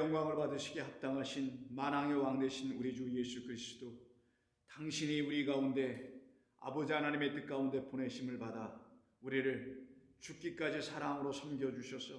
영광을 받으시기에 합당하신 만왕의 왕 되신 우리 주 예수 그리스도, 당신이 우리 가운데 아버지 하나님의 뜻 가운데 보내심을 받아 우리를 죽기까지 사랑으로 섬겨주셔서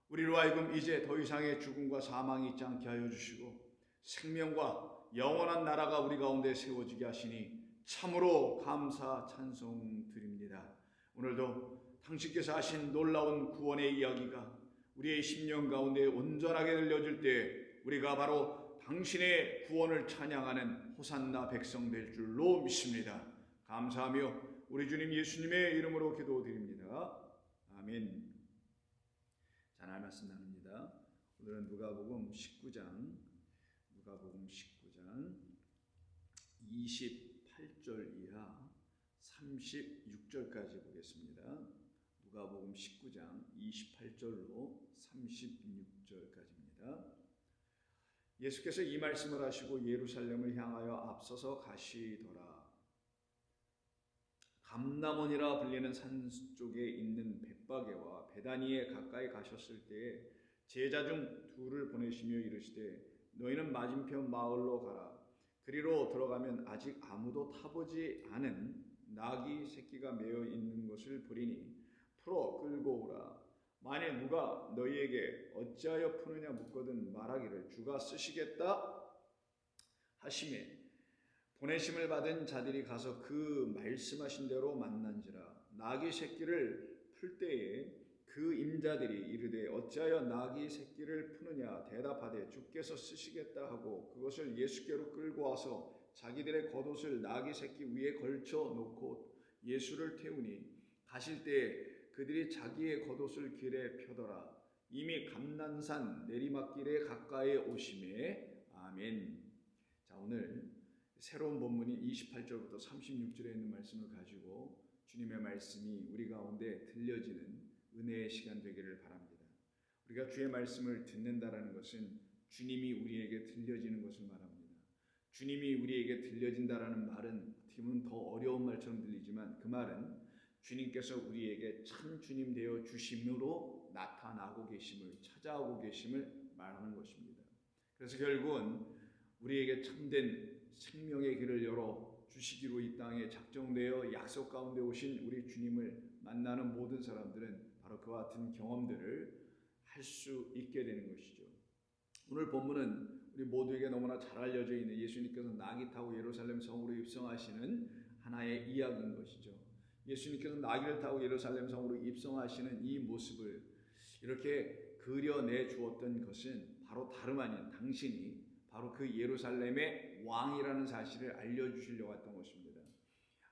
우리로 하여금 이제 더 이상의 죽음과 사망이 있지 않게 하여 주시고 생명과 영원한 나라가 우리 가운데 세워지게 하시니 참으로 감사 찬송 드립니다. 오늘도 당신께서 하신 놀라운 구원의 이야기가 우리의 심령 가운데 온전하게 들려질 때 우리가 바로 당신의 구원을 찬양하는 호산나 백성 될 줄로 믿습니다. 감사하며 우리 주님 예수님의 이름으로 기도드립니다. 아멘. 자, 하나님 말씀 나눕니다. 오늘은 누가복음 19장 28절 이하 36절까지 보겠습니다. 누가복음 19장 28절로 36절까지입니다. 예수께서 이 말씀을 하시고 예루살렘을 향하여 앞서서 가시더라. 감람원이라 불리는 산 쪽에 있는 벳바게와 베다니에 가까이 가셨을 때에 제자 중 둘을 보내시며 이르시되 너희는 맞은편 마을로 가라. 그리로 들어가면 아직 아무도 타보지 않은 나귀 새끼가 매어 있는 것을 보리니 풀어 끌고 오라. 만일 누가 너희에게 어찌하여 푸느냐 묻거든 말하기를 주가 쓰시겠다 하시매 보내심을 받은 자들이 가서 그 말씀하신 대로 만난지라. 나귀 새끼를 풀 때에 그 임자들이 이르되 어찌하여 나귀 새끼를 푸느냐 대답하되 주께서 쓰시겠다 하고 그것을 예수께로 끌고 와서 자기들의 겉옷을 나귀 새끼 위에 걸쳐 놓고 예수를 태우니 가실 때에 그들이 자기의 겉옷을 길에 펴더라. 이미 감난산 내리막길에 가까이 오심에 아멘. 자, 오늘 새로운 본문인 28절부터 36절에 있는 말씀을 가지고 주님의 말씀이 우리 가운데 들려지는 은혜의 시간 되기를 바랍니다. 우리가 주의 말씀을 듣는다라는 것은 주님이 우리에게 들려지는 것을 말합니다. 주님이 우리에게 들려진다라는 말은 어떻게 보면 더 어려운 말처럼 들리지만 그 말은 주님께서 우리에게 참 주님 되어 주심으로 나타나고 계심을, 찾아오고 계심을 말하는 것입니다. 그래서 결국은 우리에게 참된 생명의 길을 열어 주시기로 이 땅에 작정되어 약속 가운데 오신 우리 주님을 만나는 모든 사람들은 바로 그와 같은 경험들을 할 수 있게 되는 것이죠. 오늘 본문은 우리 모두에게 너무나 잘 알려져 있는 예수님께서 나귀 타고 예루살렘 성으로 입성하시는 하나의 이야기인 것이죠. 예수님께서 나귀를 타고 예루살렘 성으로 입성하시는 이 모습을 이렇게 그려내 주었던 것은 바로 다름 아닌 당신이 바로 그 예루살렘의 왕이라는 사실을 알려주시려고 했던 것입니다.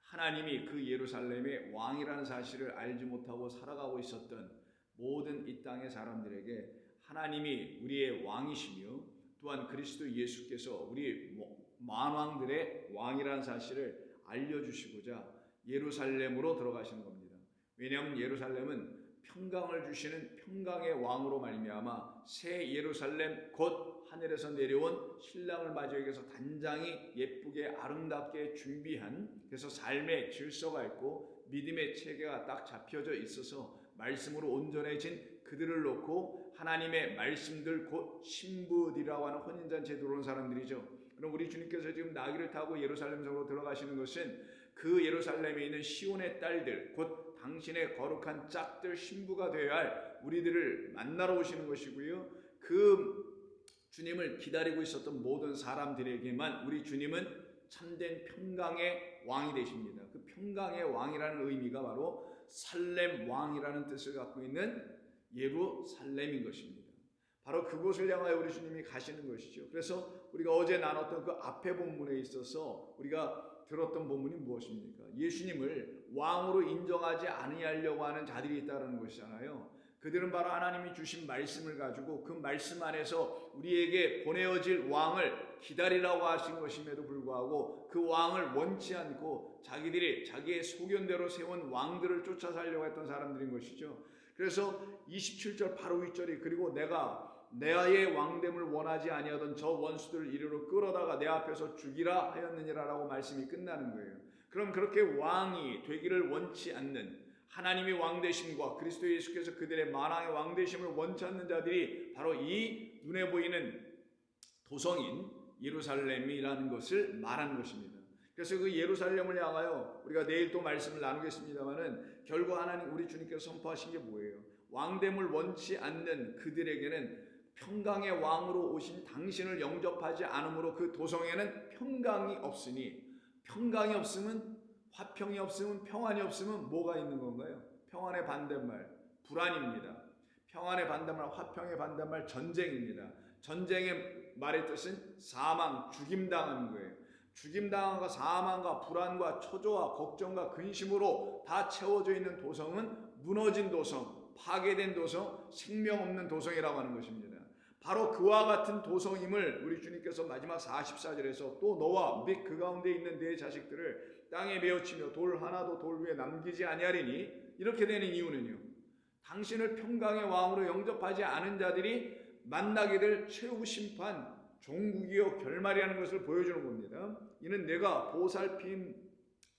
하나님이 그 예루살렘의 왕이라는 사실을 알지 못하고 살아가고 있었던 모든 이 땅의 사람들에게 하나님이 우리의 왕이시며 또한 그리스도 예수께서 우리 만왕들의 왕이라는 사실을 알려주시고자 예루살렘으로 들어가시는 겁니다. 왜냐하면 예루살렘은 평강을 주시는 평강의 왕으로 말미암아 새 예루살렘 곧 하늘에서 내려온 신랑을 맞이하기 위해서 단장이 예쁘게 아름답게 준비한, 그래서 삶의 질서가 있고 믿음의 체계가 딱 잡혀져 있어서 말씀으로 온전해진 그들을 놓고 하나님의 말씀들 곧 신부들이라고 하는 혼인잔치에 들어온 사람들이죠. 그럼 우리 주님께서 지금 나귀를 타고 예루살렘 성으로 들어가시는 것은 그 예루살렘에 있는 시온의 딸들 곧 당신의 거룩한 짝들 신부가 되어야 할 우리들을 만나러 오시는 것이고요. 그 주님을 기다리고 있었던 모든 사람들에게만 우리 주님은 참된 평강의 왕이 되십니다. 그 평강의 왕이라는 의미가 바로 살렘 왕이라는 뜻을 갖고 있는 예루살렘인 것입니다. 바로 그곳을 향하여 우리 주님이 가시는 것이죠. 그래서 우리가 어제 나눴던 그 앞에 본문에 있어서 우리가 들었던 본문이 무엇입니까? 예수님을 왕으로 인정하지 아니하려고 하는 자들이 있다는 것이잖아요. 그들은 바로 하나님이 주신 말씀을 가지고 그 말씀 안에서 우리에게 보내어질 왕을 기다리라고 하신 것임에도 불구하고 그 왕을 원치 않고 자기들이 자기의 소견대로 세운 왕들을 쫓아 살려고 했던 사람들인 것이죠. 그래서 27절 바로 윗절이 그리고 내가 내의 왕됨을 원하지 아니하던 저 원수들을 이리로 끌어다가 내 앞에서 죽이라 하였느니라라고 말씀이 끝나는 거예요. 그럼 그렇게 왕이 되기를 원치 않는 하나님의 왕되심과 그리스도 예수께서 그들의 만왕의 왕되심을 원치 않는 자들이 바로 이 눈에 보이는 도성인 예루살렘이라는 것을 말하는 것입니다. 그래서 그 예루살렘을 향하여 우리가 내일 또 말씀을 나누겠습니다만은 결국 하나님 우리 주님께서 선포하신 게 뭐예요? 왕됨을 원치 않는 그들에게는 평강의 왕으로 오신 당신을 영접하지 않으므로 그 도성에는 평강이 없으니, 평강이 없으면, 화평이 없으면, 평안이 없으면 뭐가 있는 건가요? 평안의 반대말 불안입니다. 평안의 반대말, 화평의 반대말 전쟁입니다. 전쟁의 말의 뜻은 사망, 죽임당하는 거예요. 죽임당함과 사망과 불안과 초조와 걱정과 근심으로 다 채워져 있는 도성은 무너진 도성, 파괴된 도성, 생명 없는 도성이라고 하는 것입니다. 바로 그와 같은 도성임을 우리 주님께서 마지막 44절에서 또 너와 및 그 가운데 있는 네 자식들을 땅에 메어치며 돌 하나도 돌 위에 남기지 아니하리니, 이렇게 되는 이유는요, 당신을 평강의 왕으로 영접하지 않은 자들이 만나게 될 최후 심판, 종국이요 결말이라는 것을 보여주는 겁니다. 이는 내가 보살핌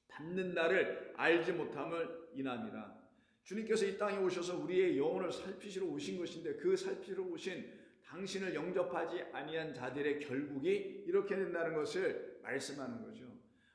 받는 날을 알지 못함을 인함이라. 주님께서 이 땅에 오셔서 우리의 영혼을 살피시러 오신 것인데, 그 살피러 오신 당신을 영접하지 아니한 자들의 결국이 이렇게 된다는 것을 말씀하는 거죠.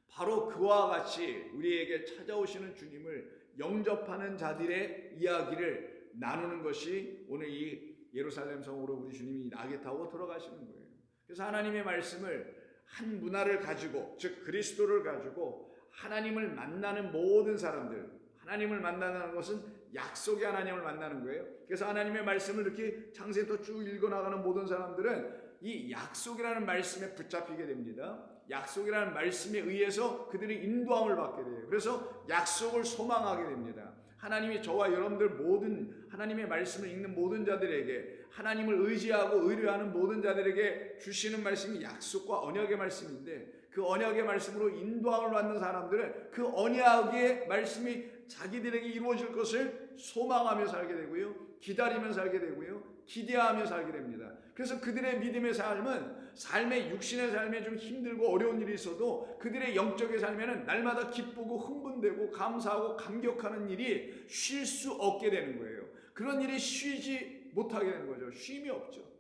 바로 그와 같이 우리에게 찾아오시는 주님을 영접하는 자들의 이야기를 나누는 것이 오늘 이 예루살렘 성으로 우리 주님이 나귀 타고 들어가시는 거예요. 그래서 하나님의 말씀을 한 문화를 가지고, 즉 그리스도를 가지고 하나님을 만나는 모든 사람들, 하나님을 만나는 것은 약속의 하나님을 만나는 거예요. 그래서 하나님의 말씀을 이렇게 창세부터 쭉 읽어나가는 모든 사람들은 이 약속이라는 말씀에 붙잡히게 됩니다. 약속이라는 말씀에 의해서 그들이 인도함을 받게 돼요. 그래서 약속을 소망하게 됩니다. 하나님이 저와 여러분들 모든 하나님의 말씀을 읽는 모든 자들에게, 하나님을 의지하고 의뢰하는 모든 자들에게 주시는 말씀이 약속과 언약의 말씀인데, 그 언약의 말씀으로 인도함을 받는 사람들은 그 언약의 말씀이 자기들에게 이루어질 것을 소망하며 살게 되고요, 기다리며 살게 되고요, 기대하며 살게 됩니다. 그래서 그들의 믿음의 삶은, 삶의 육신의 삶에 좀 힘들고 어려운 일이 있어도 그들의 영적의 삶에는 날마다 기쁘고 흥분되고 감사하고 감격하는 일이 쉴 수 없게 되는 거예요. 그런 일이 쉬지 못하게 되는 거죠. 쉼이 없죠.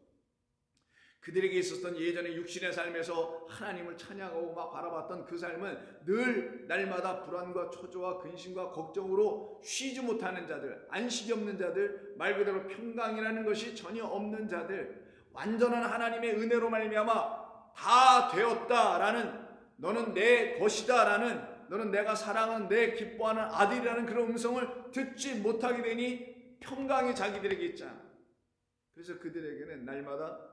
그들에게 있었던 예전의 육신의 삶에서 하나님을 찬양하고 막 바라봤던 그 삶은 늘 날마다 불안과 초조와 근심과 걱정으로 쉬지 못하는 자들, 안식이 없는 자들, 말 그대로 평강이라는 것이 전혀 없는 자들, 완전한 하나님의 은혜로 말미암아 다 되었다라는, 너는 내 것이다라는, 너는 내가 사랑하는 내 기뻐하는 아들이라는 그런 음성을 듣지 못하게 되니 평강이 자기들에게 있잖아. 그래서 그들에게는 날마다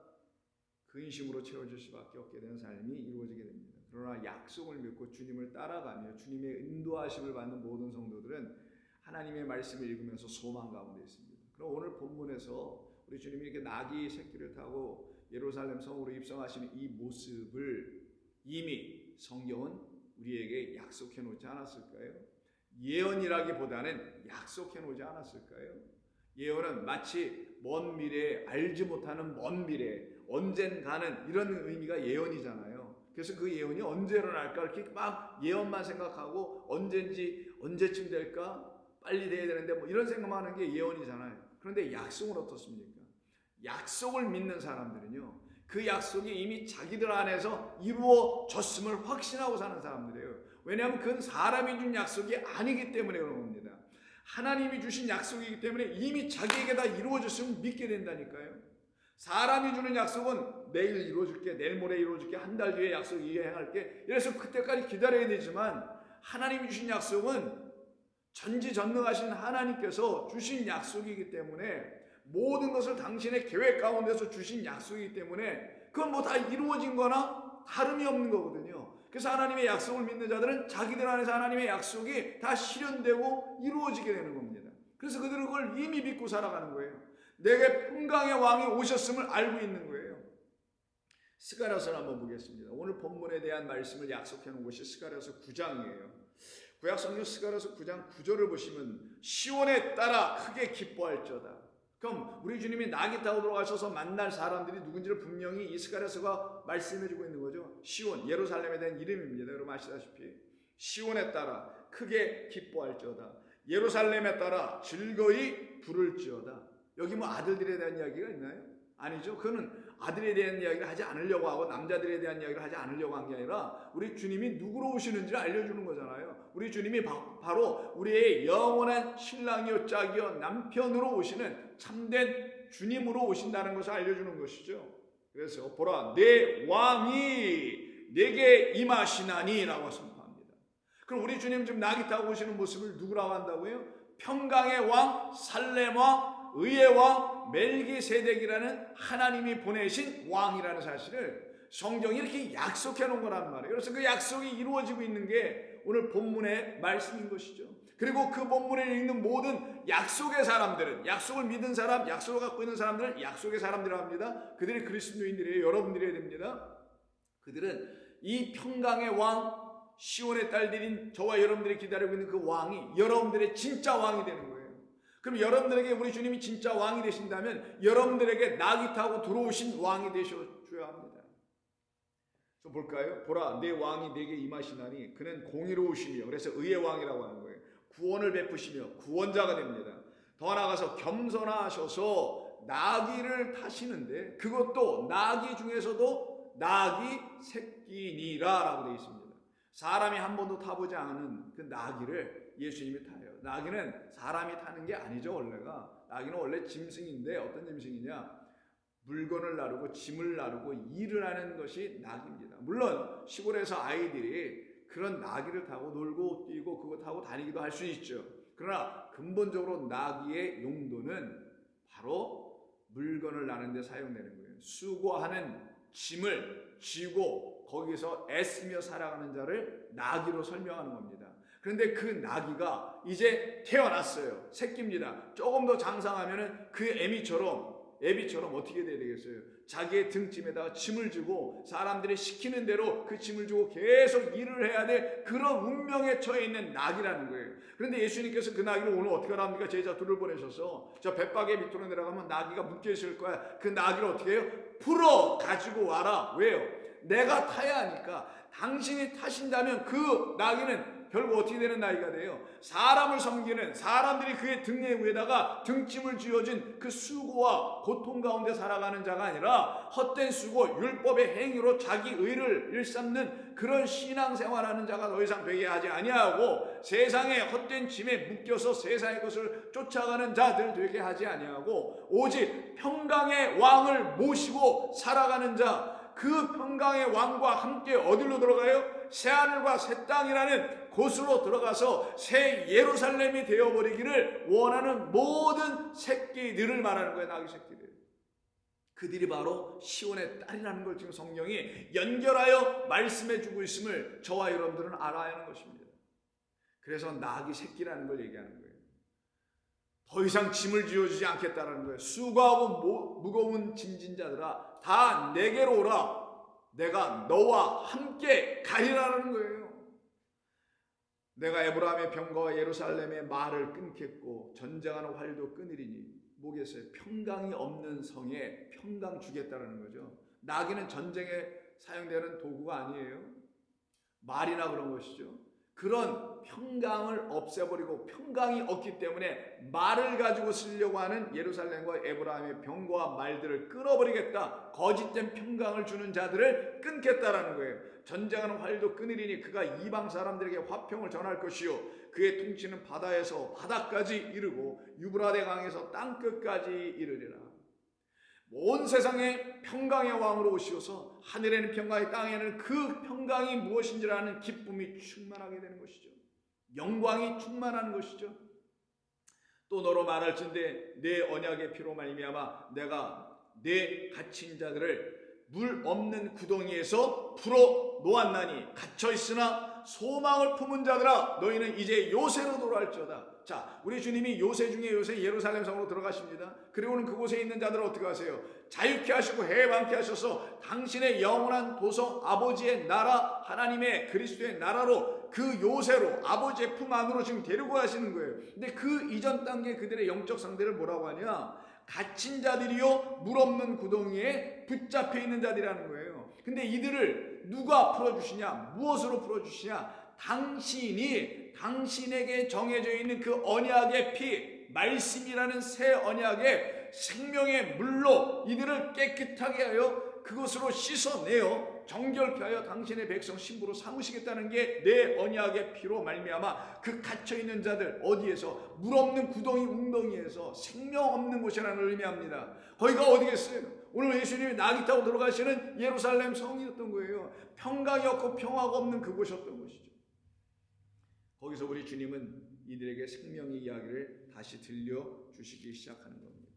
근심으로 채워질 수밖에 없게 되는 삶이 이루어지게 됩니다. 그러나 약속을 믿고 주님을 따라가며 주님의 인도하심을 받는 모든 성도들은 하나님의 말씀을 읽으면서 소망 가운데 있습니다. 그럼 오늘 본문에서 우리 주님이 이렇게 나귀 새끼를 타고 예루살렘 성으로 입성하시는 이 모습을 이미 성경은 우리에게 약속해 놓지 않았을까요? 예언이라기보다는 약속해 놓지 않았을까요? 예언은 마치 먼 미래에, 알지 못하는 먼 미래, 언젠가는, 이런 의미가 예언이잖아요. 그래서 그 예언이 언제 일어날까 이렇게 막 예언만 생각하고 언제쯤 될까, 빨리 돼야 되는데 뭐 이런 생각만 하는 게 예언이잖아요. 그런데 약속은 어떻습니까? 약속을 믿는 사람들은요, 그 약속이 이미 자기들 안에서 이루어졌음을 확신하고 사는 사람들이에요. 왜냐하면 그건 사람이 준 약속이 아니기 때문에 그런 겁니다. 하나님이 주신 약속이기 때문에 이미 자기에게 다 이루어졌으면 믿게 된다니까요. 사람이 주는 약속은 내일 이루어줄게, 내일 모레 이루어줄게, 한 달 뒤에 약속 이행할게, 이래서 그때까지 기다려야 되지만, 하나님이 주신 약속은 전지전능하신 하나님께서 주신 약속이기 때문에, 모든 것을 당신의 계획 가운데서 주신 약속이기 때문에 그건 뭐 다 이루어진 거나 다름이 없는 거거든요. 그래서 하나님의 약속을 믿는 자들은 자기들 안에서 하나님의 약속이 다 실현되고 이루어지게 되는 겁니다. 그래서 그들은 그걸 이미 믿고 살아가는 거예요. 내게 평강의 왕이 오셨음을 알고 있는 거예요. 스가랴서를 한번 보겠습니다. 오늘 본문에 대한 말씀을 약속해 놓은 것이 스가랴서 9장이에요. 구약성경 스가랴서 9장 9절을 보시면 시온에 따라 크게 기뻐할지어다. 그럼 우리 주님이 나귀 타고 들어가셔서 만날 사람들이 누군지를 분명히 이 스가랴서가 말씀해주고 있는 거죠. 시온, 예루살렘에 대한 이름입니다. 여러분 아시다시피 시온에 따라 크게 기뻐할지어다. 예루살렘에 따라 즐거이 부를지어다. 여기 뭐 아들들에 대한 이야기가 있나요? 아니죠. 그는 아들에 대한 이야기를 하지 않으려고 하고 남자들에 대한 이야기를 하지 않으려고 한 게 아니라 우리 주님이 누구로 오시는지를 알려주는 거잖아요. 우리 주님이 바로 우리의 영원한 신랑이요 짝이요 남편으로 오시는 참된 주님으로 오신다는 것을 알려주는 것이죠. 그래서 보라 내 왕이 내게 임하시나니 라고 선포합니다. 그럼 우리 주님 지금 나귀 타고 오시는 모습을 누구라고 한다고요? 평강의 왕 살렘 왕 의의 왕 멜기세덱이라는 하나님이 보내신 왕이라는 사실을 성경이 이렇게 약속해 놓은 거란 말이에요. 그래서 그 약속이 이루어지고 있는 게 오늘 본문의 말씀인 것이죠. 그리고 그 본문에 있는 모든 약속의 사람들은 약속을 믿은 사람, 약속을 갖고 있는 사람들은 약속의 사람들이라고 합니다. 그들이 그리스도인들이에요. 여러분들이어야 됩니다. 그들은 이 평강의 왕 시온의 딸들인 저와 여러분들이 기다리고 있는 그 왕이 여러분들의 진짜 왕이 되는 거예요. 그럼 여러분들에게 우리 주님이 진짜 왕이 되신다면 여러분들에게 나귀 타고 들어오신 왕이 되셔줘야 합니다. 좀 볼까요? 보라 내 왕이 내게 임하시나니 그는 공의로우시며 그래서 의의 왕이라고 하는 거예요. 구원을 베푸시며 구원자가 됩니다. 더 나아가서 겸손하셔서 나귀를 타시는데 그것도 나귀 중에서도 나귀 새끼니라 라고 되어 있습니다. 사람이 한 번도 타보지 않은 그 나귀를 예수님이 타요. 나귀는 사람이 타는 게 아니죠. 원래가 나귀는 원래 짐승인데 어떤 짐승이냐, 물건을 나르고 짐을 나르고 일을 하는 것이 나귀입니다. 물론 시골에서 아이들이 그런 나귀를 타고 놀고 뛰고 그거 타고 다니기도 할 수 있죠. 그러나 근본적으로 나귀의 용도는 바로 물건을 나르는 데 사용되는 거예요. 수고하는 짐을 쥐고 거기서 애쓰며 살아가는 자를 나귀로 설명하는 겁니다. 그런데 그 나귀가 이제 태어났어요. 새끼입니다. 조금 더 장성하면은 그 애비처럼 어떻게 돼야 되겠어요? 자기의 등짐에다가 짐을 주고 사람들이 시키는 대로 그 짐을 주고 계속 일을 해야 될 그런 운명에 처해 있는 나귀라는 거예요. 그런데 예수님께서 그 나귀를 오늘 어떻게 하랍니까? 제자 둘을 보내셔서 저 벳박의 밑으로 내려가면 나귀가 묶여 있을 거야. 그 나귀를 어떻게 해요? 풀어 가지고 와라. 왜요? 내가 타야 하니까. 당신이 타신다면 그 나귀는 결국 어떻게 되는 나귀가 돼요? 사람을 섬기는, 사람들이 그의 등 위에다가 등짐을 쥐어진 그 수고와 고통 가운데 살아가는 자가 아니라 헛된 수고, 율법의 행위로 자기 의를 일삼는 그런 신앙생활하는 자가 더 이상 되게 하지 아니하고 세상의 헛된 짐에 묶여서 세상의 것을 쫓아가는 자들 되게 하지 아니하고 오직 평강의 왕을 모시고 살아가는 자, 그 평강의 왕과 함께 어디로 들어가요? 새하늘과 새 땅이라는 곳으로 들어가서 새 예루살렘이 되어버리기를 원하는 모든 새끼들을 말하는 거예요. 나귀 새끼들. 그들이 바로 시온의 딸이라는 걸 지금 성경이 연결하여 말씀해주고 있음을 저와 여러분들은 알아야 하는 것입니다. 그래서 나귀 새끼라는 걸 얘기하는 거예요. 더 이상 짐을 지어주지 않겠다는 거예요. 수고하고 무거운 짐진 자들아 다 내게로 오라. 내가 너와 함께 가리라는 거예요. 내가 에브라임의 병거와 예루살렘의 말을 끊겠고 전쟁하는 활도 끊으리니 뭐겠어요? 평강이 없는 성에 평강 주겠다는 거죠. 나귀는 전쟁에 사용되는 도구가 아니에요. 말이나 그런 것이죠. 그런 평강을 없애버리고 평강이 없기 때문에 말을 가지고 쓰려고 하는 예루살렘과 에브라임의 병거와 말들을 끊어버리겠다. 거짓된 평강을 주는 자들을 끊겠다라는 거예요. 전쟁하는 활도 끊으리니 그가 이방 사람들에게 화평을 전할 것이요 그의 통치는 바다에서 바다까지 이르고 유브라데 강에서 땅끝까지 이르리라. 온 세상에 평강의 왕으로 오시어서 하늘에는 평강이 땅에는 그 평강이 무엇인지를 아는 기쁨이 충만하게 되는 것이죠. 영광이 충만하는 것이죠. 또 너로 말할진대 내 언약의 피로 말미암아 내가 내 갇힌 자들을 물 없는 구덩이에서 풀어 놓았나니 갇혀 있으나 소망을 품은 자들아 너희는 이제 요새로 돌아갈지어다. 자, 우리 주님이 요새 중에 요새 예루살렘 성으로 들어가십니다. 그리고는 그곳에 있는 자들을 어떻게 하세요? 자유케 하시고 해방케 하셔서 당신의 영원한 도성 아버지의 나라 하나님의 그리스도의 나라로 그 요새로 아버지의 품 안으로 지금 데리고 가시는 거예요. 근데 그 이전 단계 그들의 영적 상태를 뭐라고 하냐? 갇힌 자들이요 물 없는 구덩이에 붙잡혀 있는 자들이라는 거예요. 근데 이들을 누가 풀어주시냐? 무엇으로 풀어주시냐? 당신이 당신에게 정해져 있는 그 언약의 피, 말씀이라는 새 언약의 생명의 물로 이들을 깨끗하게 하여 그것으로 씻어내어 정결케 하여 당신의 백성 신부로 삼으시겠다는 게 내 언약의 피로 말미암아 그 갇혀있는 자들 어디에서 물 없는 구덩이 웅덩이에서 생명 없는 곳이라는 의미합니다. 거기가 어디겠어요? 오늘 예수님이 나귀 타고 들어가시는 예루살렘 성이었던 거예요. 평강이 없고 평화가 없는 그곳이었던 것이죠. 거기서 우리 주님은 이들에게 생명의 이야기를 다시 들려주시기 시작하는 겁니다.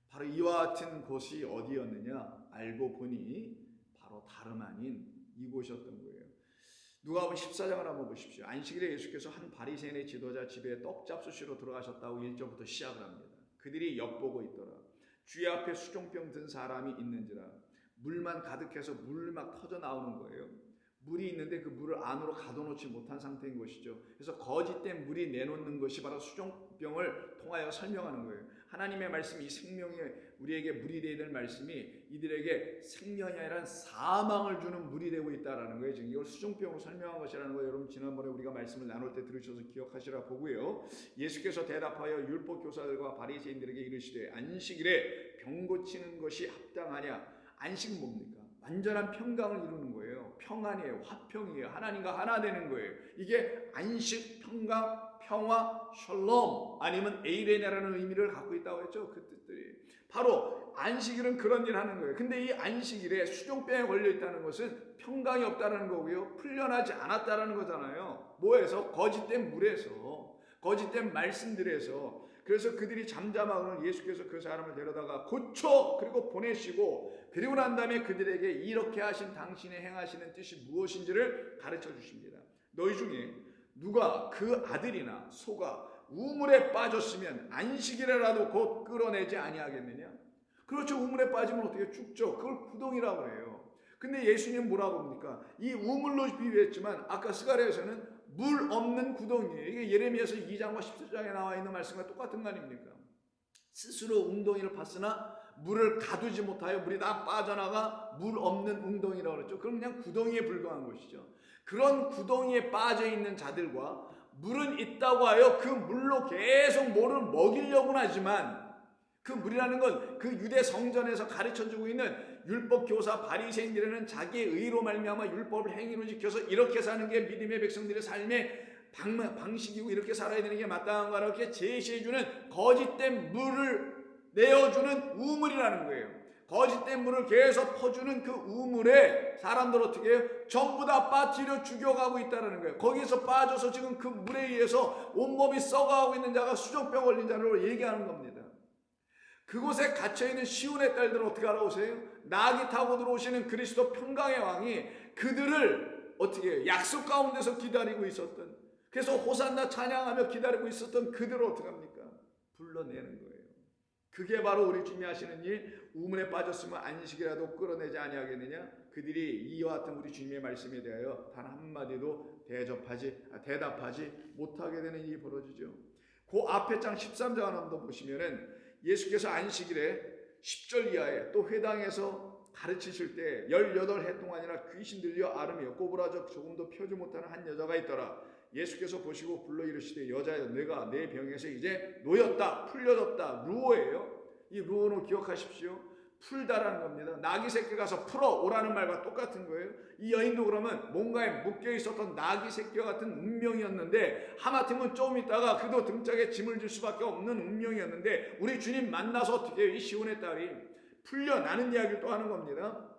바로 이와 같은 곳이 어디였느냐? 알고 보니 바로 다름 아닌 이곳이었던 거예요. 누가복음 14장을 한번 보십시오. 안식일에 예수께서 한 바리새인의 지도자 집에 떡 잡수시러 들어가셨다고 1절부터 시작을 합니다. 그들이 엿보고 있더라. 주의 앞에 수종병 든 사람이 있는지라. 물만 가득해서 물이 막 터져 나오는 거예요. 물이 있는데 그 물을 안으로 가둬놓지 못한 상태인 것이죠. 그래서 거짓된 물이 내놓는 것이 바로 수종병을 통하여 설명하는 거예요. 하나님의 말씀이 이 생명이 우리에게 물이 되어야 될 말씀이 이들에게 생명이 아니라 사망을 주는 물이 되고 있다는 거예요. 지금 이걸 수종병으로 설명한 것이라는 거예요. 여러분 지난번에 우리가 말씀을 나눌 때 들으셔서 기억하시라 보고요. 예수께서 대답하여 율법 교사들과 바리새인들에게 이르시되 안식일에 병 고치는 것이 합당하냐? 안식은 뭡니까? 완전한 평강을 이루는 거예요. 평안이에요. 화평이에요. 하나님과 하나 되는 거예요. 이게 안식, 평강, 평화, 샬롬 아니면 에이레냐라는 의미를 갖고 있다고 했죠. 그 뜻들이. 바로 안식일은 그런 일을 하는 거예요. 근데 이 안식일에 수종병에 걸려 있다는 것은 평강이 없다는 거고요. 풀려나지 않았다는 거잖아요. 뭐에서? 거짓된 물에서, 거짓된 말씀들에서. 그래서 그들이 잠잠하고는 예수께서 그 사람을 데려다가 고쳐 그리고 보내시고 그리고 난 다음에 그들에게 이렇게 하신 당신의 행하시는 뜻이 무엇인지를 가르쳐 주십니다. 너희 중에 누가 그 아들이나 소가 우물에 빠졌으면 안식일에라도 곧 끌어내지 아니하겠느냐? 그렇죠. 우물에 빠지면 어떻게 죽죠. 그걸 구덩이라고 해요. 근데 예수님 뭐라고 합니까? 이 우물로 비유했지만 아까 스가랴에서는 물 없는 구덩이에요. 이게 예레미야서 2장과 14장에 나와 있는 말씀과 똑같은 거 아닙니까? 스스로 웅덩이를 팠으나 물을 가두지 못하여 물이 다 빠져나가 물 없는 웅덩이라고 그랬죠. 그럼 그냥 구덩이에 불과한 것이죠. 그런 구덩이에 빠져 있는 자들과 물은 있다고 하여 그 물로 계속 뭐를 먹이려고는 하지만 그 물이라는 건 그 유대 성전에서 가르쳐주고 있는 율법 교사 바리새인들은 자기의 의로 말미암아 율법을 행위로 지켜서 이렇게 사는 게 믿음의 백성들의 삶의 방식이고 이렇게 살아야 되는 게 마땅한가 이렇게 제시해주는 거짓된 물을 내어주는 우물이라는 거예요. 거짓된 물을 계속 퍼주는 그 우물에 사람들 어떻게 해요? 전부 다 빠뜨려 죽여가고 있다는 거예요. 거기서 빠져서 지금 그 물에 의해서 온몸이 썩어가고 있는 자가 수종병 걸린 자로 얘기하는 겁니다. 그곳에 갇혀있는 시온의 딸들은 어떻게 알아오세요? 나귀 타고 들어오시는 그리스도 평강의 왕이 그들을 어떻게 해요? 약속 가운데서 기다리고 있었던, 그래서 호산나 찬양하며 기다리고 있었던 그들을 어떻게 합니까? 불러내는 거예요. 그게 바로 우리 주님이 하시는 일. 우물에 빠졌으면 안식이라도 끌어내지 아니하겠느냐? 그들이 이와 같은 우리 주님의 말씀에 대하여 단 한마디도 대답하지 못하게 되는 일이 벌어지죠. 그 앞에 장 13장 한번 보시면은 예수께서 안식일에 10절 이하에 또 회당에서 가르치실 때 18해 동안이나 귀신 들려 앓으며 꼬부라져 조금도 펴지 못하는 한 여자가 있더라. 예수께서 보시고 불러 이르시되 여자여 내가 내 병에서 이제 놓였다, 풀려졌다. 루어예요. 이 루어는 기억하십시오. 풀다라는 겁니다. 나귀 새끼 가서 풀어 오라는 말과 똑같은 거예요. 이 여인도 그러면 뭔가에 묶여 있었던 나귀 새끼와 같은 운명이었는데 하마터면 조금 있다가 그도 등짝에 짐을 질 수밖에 없는 운명이었는데 우리 주님 만나서 어떻게 해요? 이 시온의 딸이 풀려나는 이야기를 또 하는 겁니다.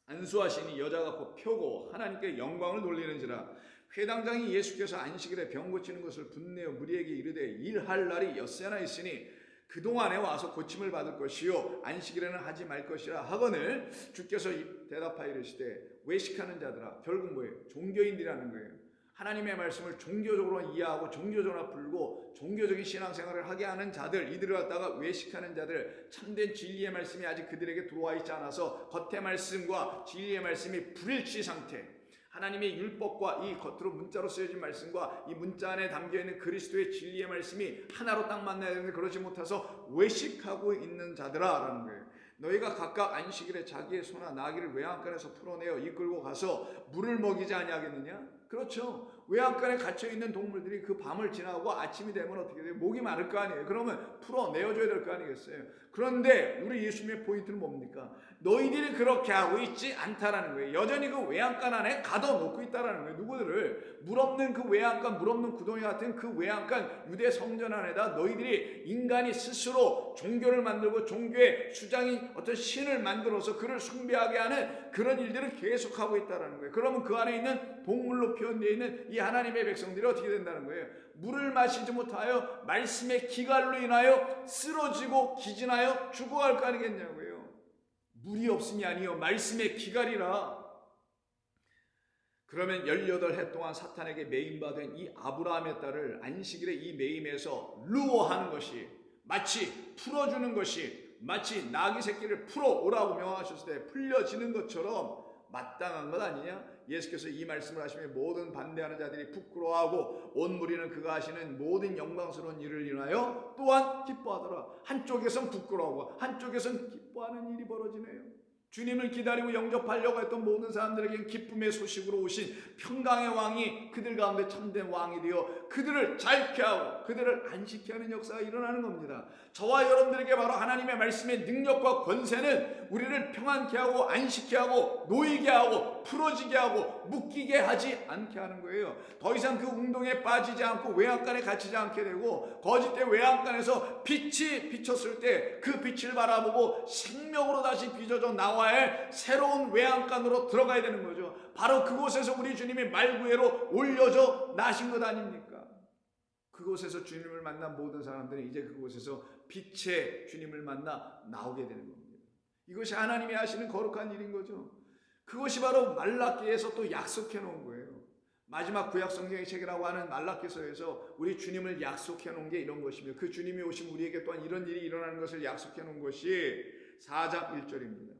안수하시니 여자가 곧 펴고 하나님께 영광을 돌리는지라. 회당장이 예수께서 안식일에 병 고치는 것을 분내어 무리에게 이르되 일할 날이 엿새나 있으니 그동안에 와서 고침을 받을 것이요 안식일에는 하지 말 것이라 하거늘 주께서 대답하여 이르시되 외식하는 자들아. 결국 뭐예요? 종교인들이라는 거예요. 하나님의 말씀을 종교적으로 이해하고 종교적으로 풀고 종교적인 신앙생활을 하게 하는 자들, 이들을 갖다가 외식하는 자들, 참된 진리의 말씀이 아직 그들에게 들어와 있지 않아서 겉의 말씀과 진리의 말씀이 불일치 상태, 하나님의 율법과 이 겉으로 문자로 쓰여진 말씀과 이 문자 안에 담겨있는 그리스도의 진리의 말씀이 하나로 딱 만나야 되는데 그러지 못해서 외식하고 있는 자들아 라는 거예요. 너희가 각각 안식일에 자기의 소나 나귀를 외양간에서 풀어내어 이끌고 가서 물을 먹이지 아니하겠느냐? 그렇죠. 외양간에 갇혀있는 동물들이 그 밤을 지나고 아침이 되면 어떻게 돼요? 목이 마를 거 아니에요. 그러면 풀어내어줘야 될 거 아니겠어요? 그런데 우리 예수님의 포인트는 뭡니까? 너희들이 그렇게 하고 있지 않다라는 거예요. 여전히 그 외양간 안에 가둬놓고 있다라는 거예요. 누구들을 물 없는 그 외양간, 물 없는 구덩이 같은 그 외양간 유대 성전 안에다 너희들이 인간이 스스로 종교를 만들고 종교의 수장인 어떤 신을 만들어서 그를 숭배하게 하는 그런 일들을 계속하고 있다는 거예요. 그러면 그 안에 있는 동물로 표현되어 있는 이 하나님의 백성들이 어떻게 된다는 거예요? 물을 마시지 못하여 말씀의 기갈로 인하여 쓰러지고 기진하여 죽어갈 거 아니겠냐고요. 물이 없음이 아니요 말씀의 기갈이라. 그러면 18해 동안 사탄에게 매임받은 이 아브라함의 딸을 안식일에 이 매임에서 루어하는 것이, 마치 풀어주는 것이, 마치 나귀 새끼를 풀어오라고 명하셨을 때 풀려지는 것처럼 마땅한 것 아니냐? 예수께서 이 말씀을 하시며 모든 반대하는 자들이 부끄러워하고 온 무리는 그가 하시는 모든 영광스러운 일을 인하여 또한 기뻐하더라. 한쪽에선 부끄러워하고 한쪽에선 기뻐하는 일이 벌어지네요. 주님을 기다리고 영접하려고 했던 모든 사람들에게 기쁨의 소식으로 오신 평강의 왕이 그들 가운데 참된 왕이 되어 그들을 자유케 하고 그들을 안식케 하는 역사가 일어나는 겁니다. 저와 여러분들에게 바로 하나님의 말씀의 능력과 권세는 우리를 평안케 하고 안식케 하고 놓이게 하고 풀어지게 하고 묶이게 하지 않게 하는 거예요. 더 이상 그 운동에 빠지지 않고 외양간에 갇히지 않게 되고 거짓된 외양간에서 빛이 비쳤을 때 그 빛을 바라보고 생명으로 다시 빚어져 나와야 할 새로운 외양간으로 들어가야 되는 거죠. 바로 그곳에서 우리 주님이 말구에로 올려져 나신 것 아닙니까? 그곳에서 주님을 만난 모든 사람들은 이제 그곳에서 빛의 주님을 만나 나오게 되는 겁니다. 이것이 하나님이 하시는 거룩한 일인 거죠. 그것이 바로 말라기에서 또 약속해 놓은 거예요. 마지막 구약 성경의 책이라고 하는 말라기서에서 우리 주님을 약속해 놓은 게 이런 것이며 그 주님이 오시면 우리에게 또한 이런 일이 일어나는 것을 약속해 놓은 것이 4장 1절입니다.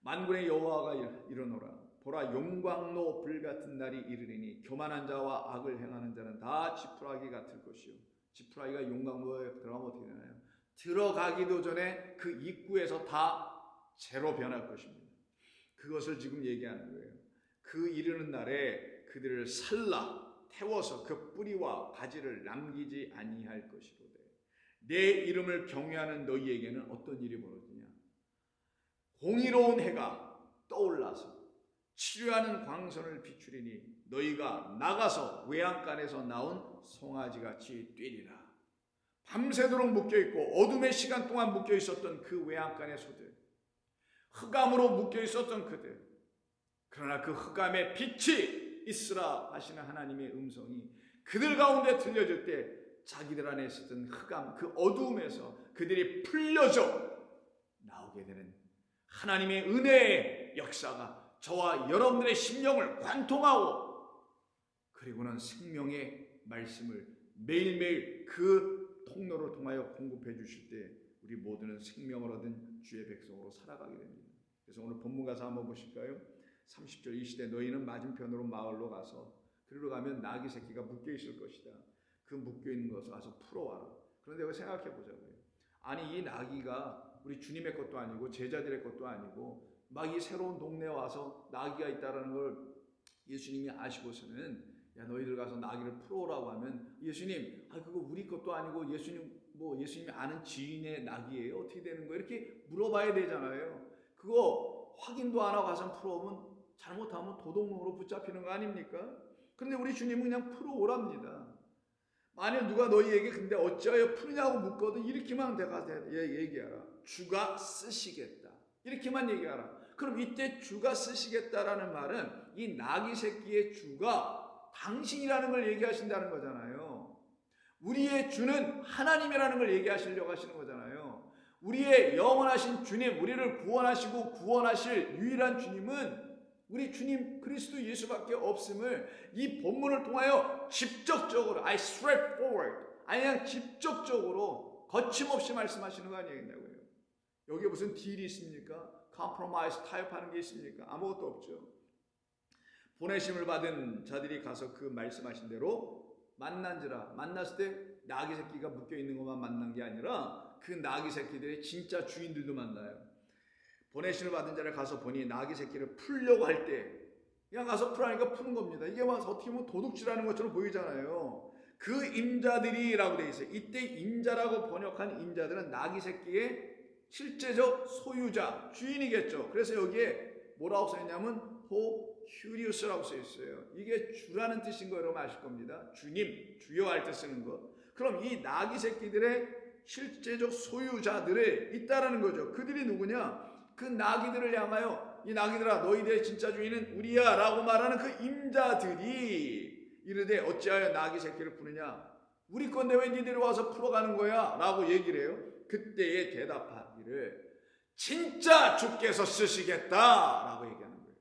만군의 여호와가 이르노라. 보라, 용광로 불같은 날이 이르리니 교만한 자와 악을 행하는 자는 다 지푸라기 같을 것이요. 지푸라기가 용광로에 들어가면 어떻게 되나요? 들어가기도 전에 그 입구에서 다 재로 변할 것입니다. 그것을 지금 얘기하는 거예요. 그 이르는 날에 그들을 살라 태워서 그 뿌리와 가지를 남기지 아니할 것이로되 내 이름을 경외하는 너희에게는 어떤 일이 벌어지냐? 공의로운 해가 떠올라서 치료하는 광선을 비추리니 너희가 나가서 외양간에서 나온 송아지같이 뛰리라. 밤새도록 묶여있고 어둠의 시간 동안 묶여있었던 그 외양간의 소들, 흑암으로 묶여있었던 그들, 그러나 그 흑암에 빛이 있으라 하시는 하나님의 음성이 그들 가운데 들려질 때 자기들 안에 있었던 흑암, 그 어두움에서 그들이 풀려져 나오게 되는 하나님의 은혜의 역사가 저와 여러분들의 심령을 관통하고 그리고는 생명의 말씀을 매일매일 그 통로를 통하여 공급해 주실 때 우리 모두는 생명을 얻은 주의 백성으로 살아가게 됩니다. 그래서 오늘 본문 가서 한번 보실까요? 30절 이 시대 너희는 맞은편으로 마을로 가서 그리로 가면 나귀 새끼가 묶여 있을 것이다. 그 묶여 있는 것을 가서 풀어와라. 그런데 여기 생각해 보자고요. 아니 이 나귀가 우리 주님의 것도 아니고 제자들의 것도 아니고 막 이 새로운 동네에 와서 나귀가 있다라는 걸 예수님이 아시고서는 야 너희들 가서 나귀를 풀어오라고 하면 예수님 그거 우리 것도 아니고 예수님이 아는 지인의 나귀예요? 어떻게 되는 거예요? 이렇게 물어봐야 되잖아요. 그거 확인도 안 하고 가서 풀어오면 잘못하면 도둑놈으로 붙잡히는 거 아닙니까? 그런데 우리 주님은 그냥 풀어오랍니다. 만일 누가 너희에게 근데 어찌하여 푸느냐고 묻거든 이렇게만 내가 얘기하라. 주가 쓰시겠다. 이렇게만 얘기하라. 그럼 이때 주가 쓰시겠다라는 말은 이 나귀 새끼의 주가 당신이라는 걸 얘기하신다는 거잖아요. 우리의 주는 하나님이라는 걸 얘기하시려고 하시는 거잖아요. 우리의 영원하신 주님, 우리를 구원하시고 구원하실 유일한 주님은 우리 주님 그리스도 예수밖에 없음을 이 본문을 통하여 직접적으로 straightforward 그냥 직접적으로 거침없이 말씀하시는 거 아니겠냐고요. 여기에 무슨 딜이 있습니까? compromise 타협하는 게 있습니까? 아무것도 없죠. 보내심을 받은 자들이 가서 그 말씀하신 대로 만난지라. 만났을 때 나귀 새끼가 묶여 있는 것만 만난 게 아니라 그 나귀 새끼들의 진짜 주인들도 만나요. 보내심을 받은 자를 가서 보니 나귀 새끼를 풀려고 할 때 그냥 가서 풀라니까 푸는 겁니다. 이게 막 어떻게 보면 도둑질하는 것처럼 보이잖아요. 그 임자들이라고 되어 있어요. 이때 임자라고 번역한 임자들은 나귀 새끼의 실제적 소유자, 주인이겠죠. 그래서 여기에 뭐라고 써있냐면 호큐리우스라고 써있어요. 이게 주라는 뜻인 거 여러분 아실 겁니다. 주님, 주여 할 때 쓰는 거. 그럼 이 나귀 새끼들의 실제적 소유자들에 있다라는 거죠. 그들이 누구냐? 그 나귀들을 향하여 이 나귀들아 너희들의 진짜 주인은 우리야 라고 말하는 그 임자들이 이르되 어찌하여 나귀 새끼를 푸느냐? 우리 건데 왜 니들이 와서 풀어가는 거야? 라고 얘기를 해요. 그때에 대답하기를 진짜 주께서 쓰시겠다 라고 얘기하는 거예요.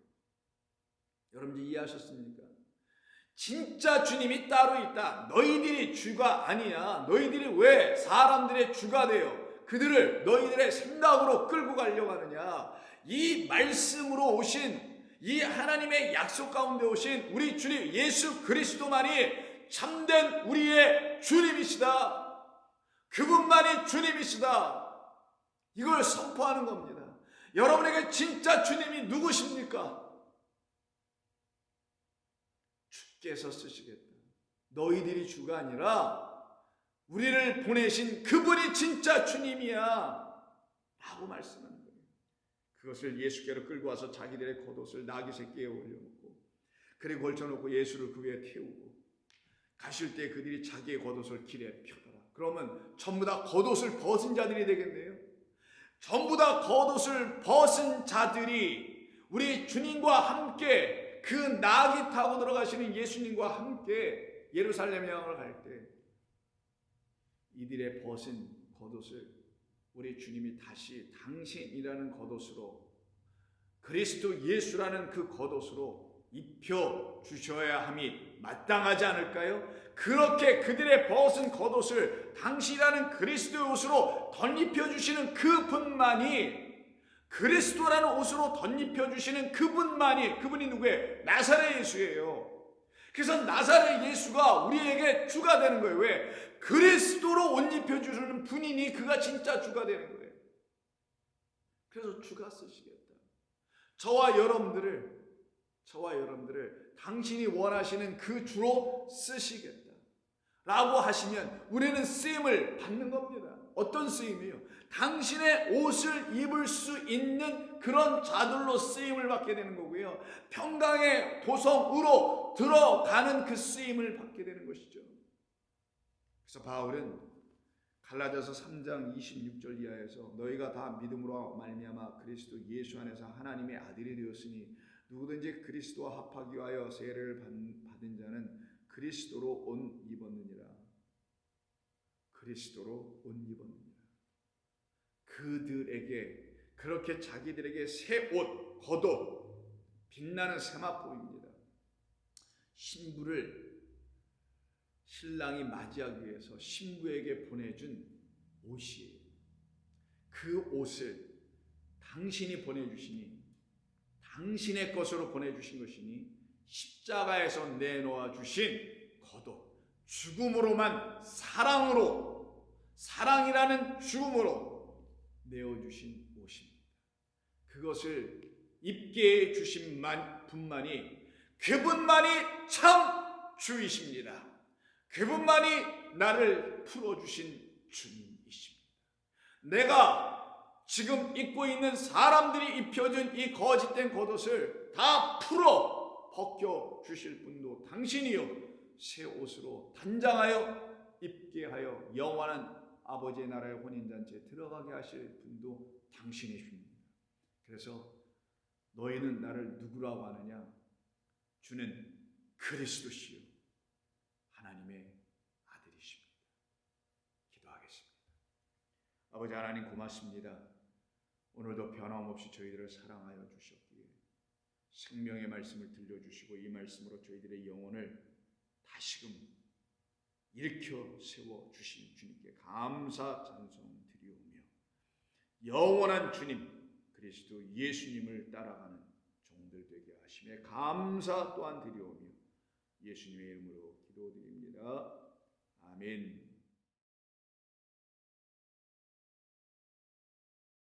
여러분 이해하셨습니까? 진짜 주님이 따로 있다. 너희들이 주가 아니야. 너희들이 왜 사람들의 주가 되어 그들을 너희들의 생각으로 끌고 가려고 하느냐. 이 말씀으로 오신 이 하나님의 약속 가운데 오신 우리 주님 예수 그리스도만이 참된 우리의 주님이시다. 그분만이 주님이시다. 이걸 선포하는 겁니다. 여러분에게 진짜 주님이 누구십니까? 주께서 쓰시겠다. 너희들이 주가 아니라 우리를 보내신 그분이 진짜 주님이야 라고 말씀하는 거예요. 그것을 예수께로 끌고 와서 자기들의 겉옷을 나귀 새끼에 올려놓고 그리고 걸쳐놓고 예수를 그 위에 태우고 가실 때 그들이 자기의 겉옷을 길에 펴더라. 그러면 전부 다 겉옷을 벗은 자들이 되겠네요. 전부 다 겉옷을 벗은 자들이 우리 주님과 함께 그 나귀 타고 들어가시는 예수님과 함께 예루살렘 향을 갈 때 이들의 벗은 겉옷을 우리 주님이 다시 당신이라는 겉옷으로 그리스도 예수라는 그 겉옷으로 입혀 주셔야 함이 마땅하지 않을까요? 그렇게 그들의 벗은 겉옷을 당신이라는 그리스도의 옷으로 덧입혀 주시는 그분만이 그리스도라는 옷으로 덧입혀 주시는 그분만이 그분이 누구예요? 나사렛 예수예요. 그래서 나사렛 예수가 우리에게 주가 되는 거예요. 왜? 그리스도로 옷 입혀 주시는 분이니 그가 진짜 주가 되는 거예요. 그래서 주가 쓰시겠다. 저와 여러분들을 당신이 원하시는 그 주로 쓰시겠다 라고 하시면 우리는 쓰임을 받는 겁니다. 어떤 쓰임이요? 당신의 옷을 입을 수 있는 그런 자들로 쓰임을 받게 되는 거고요. 평강의 도성으로 들어가는 그 쓰임을 받게 되는 것이죠. 그래서 바울은 갈라디아서 3장 26절 이하에서 너희가 다 믿음으로 말미암아 그리스도 예수 안에서 하나님의 아들이 되었으니 누구든지 그리스도와 합하기 위하여 세례를 받은 자는 그리스도로 옷 입었느니라. 그리스도로 옷 입었느니라. 그들에게 그렇게 자기들에게 새 옷, 겉옷, 빛나는 세마포입니다. 신부를 신랑이 맞이하기 위해서 신부에게 보내준 옷이에요. 그 옷을 당신이 보내주시니 당신의 것으로 보내주신 것이니 십자가에서 내놓아 주신 겉옷, 죽음으로만 사랑이라는 죽음으로 내어주신 옷입니다. 그것을 입게 해주신 분만이 그분만이 참 주이십니다. 그분만이 나를 풀어주신 주님이십니다. 내가 지금 입고 있는 사람들이 입혀준 이 거짓된 겉옷을 다 풀어 벗겨주실 분도 당신이요 새 옷으로 단장하여 입게 하여 영원한 아버지의 나라의 혼인잔치에 들어가게 하실 분도 당신이십니다. 그래서 너희는 나를 누구라고 하느냐? 주는 그리스도시요 하나님의 아들이십니다. 기도하겠습니다. 아버지 하나님 고맙습니다. 오늘도 변함없이 저희들을 사랑하여 주셨기에 생명의 말씀을 들려주시고 이 말씀으로 저희들의 영혼을 다시금 일으켜 세워주신 주님께 감사 찬송 드리오며 영원한 주님 그리스도 예수님을 따라가는 종들 되게 하심에 감사 또한 드리오며 예수님의 이름으로 기도드립니다. 아멘.